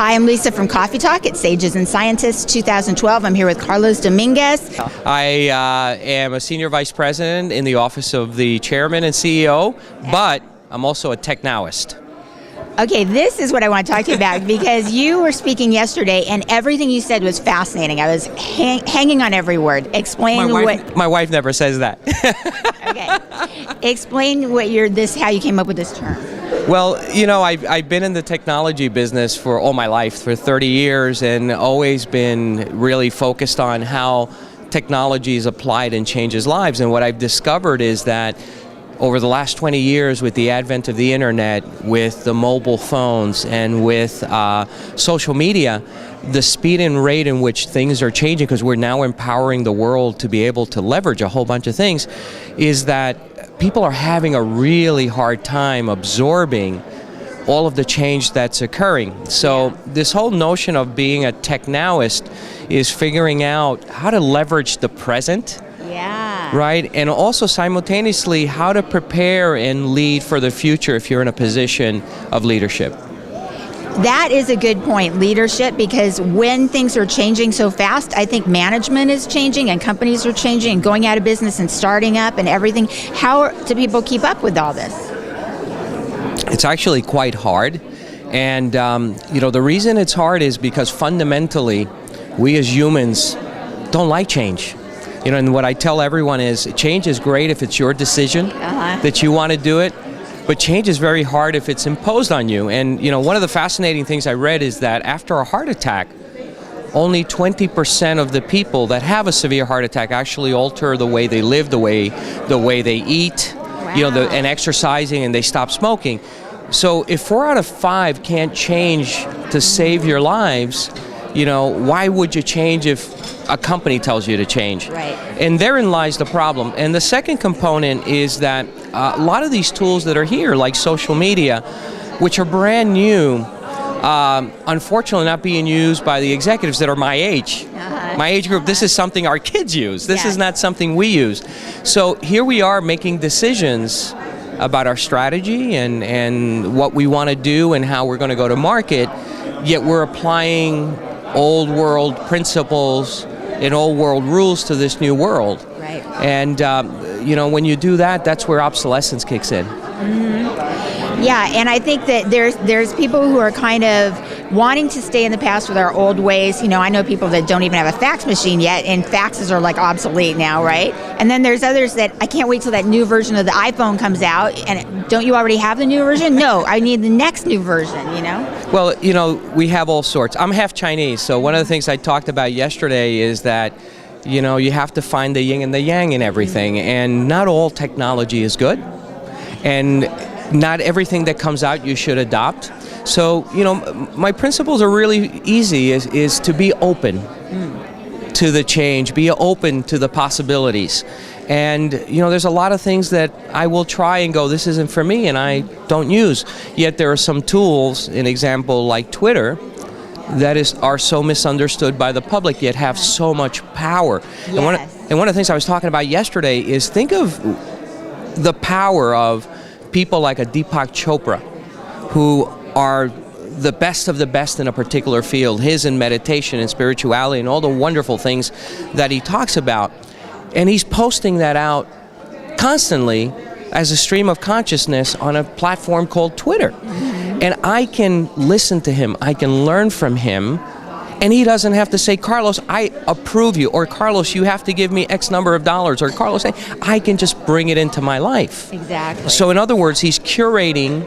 Hi, I'm Lissa from Coffee Talk at Sages and Scientists 2012. I'm here with Carlos Dominguez. I am a Senior Vice President in the Office of the Chairman and CEO, but I'm also a technowist. Okay, this is what I want to talk to you about because you were speaking yesterday and everything you said was fascinating. I was hanging on every word. Explain My wife never says that. Okay. Explain how you came up with this term. Well, you know, I've been in the technology business for all my life, for 30 years, and always been really focused on how technology is applied and changes lives. And what I've discovered is that over the last 20 years, with the advent of the internet, with the mobile phones, and with social media, the speed and rate in which things are changing, because we're now empowering the world to be able to leverage a whole bunch of things, is that people are having a really hard time absorbing all of the change that's occurring. So this whole notion of being a technowist is figuring out how to leverage the present. Yeah. Right? And also simultaneously how to prepare and lead for the future if you're in a position of leadership. That is a good point, leadership, because when things are changing so fast, I think management is changing and companies are changing and going out of business and starting up and everything. How do people keep up with all this? It's actually quite hard. And, the reason it's hard is because fundamentally, we as humans don't like change. And what I tell everyone is change is great if it's your decision that you want to do it, but change is very hard if it's imposed on you. And, one of the fascinating things I read is that after a heart attack, only 20% of the people that have a severe heart attack actually alter the way they live, the way they eat, and exercising, and they stop smoking. So if 4 out of 5 can't change to save your lives, why would you change if a company tells you to change? Right. And therein lies the problem. And the second component is that a lot of these tools that are here, like social media, which are brand new, unfortunately not being used by the executives that are my age. My age group, this is something our kids use. This is not something we use. So here we are making decisions about our strategy and what we want to do and how we're going to go to market, yet we're applying old world principles and old world rules to this new world. Right. And, when you do that, that's where obsolescence kicks in. Mm-hmm. Yeah, and I think that there's people who are kind of wanting to stay in the past with our old ways. I know people that don't even have a fax machine yet, and faxes are like obsolete now, right? And then there's others that I can't wait till that new version of the iPhone comes out, and don't you already have the new version? No, I need the next new version, Well, we have all sorts. I'm half Chinese, so one of the things I talked about yesterday is that you have to find the yin and the yang in everything, and not all technology is good, and not everything that comes out you should adopt. So, my principles are really easy, is to be open to the change, be open to the possibilities. And, there's a lot of things that I will try and go, this isn't for me, and I don't use. Yet there are some tools, an example like Twitter, that are so misunderstood by the public, yet have so much power. Yes. And one of the things I was talking about yesterday is think of the power of people like a Deepak Chopra, who are the best of the best in a particular field, his in meditation and spirituality and all the wonderful things that he talks about. And he's posting that out constantly as a stream of consciousness on a platform called Twitter. Mm-hmm. And I can listen to him, I can learn from him, and he doesn't have to say, Carlos, I approve you, or Carlos, you have to give me X number of dollars, or Carlos, I can just bring it into my life. Exactly. So in other words, he's curating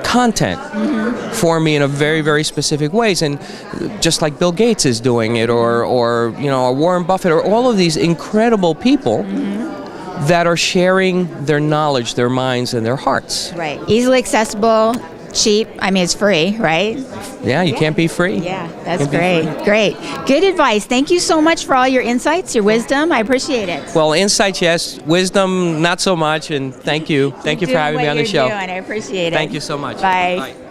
content for me in a very, very specific ways, and just like Bill Gates is doing it, or Warren Buffett, or all of these incredible people that are sharing their knowledge, their minds, and their hearts. Right. Easily accessible, cheap. I mean, it's free, right? Yeah, you can't be free. Yeah, that's great. Great. Good advice. Thank you so much for all your insights, your wisdom. I appreciate it. Well, insights, yes. Wisdom, not so much. And thank you. Thank you for having me on the show. I appreciate it. Thank you so much. Bye. Bye.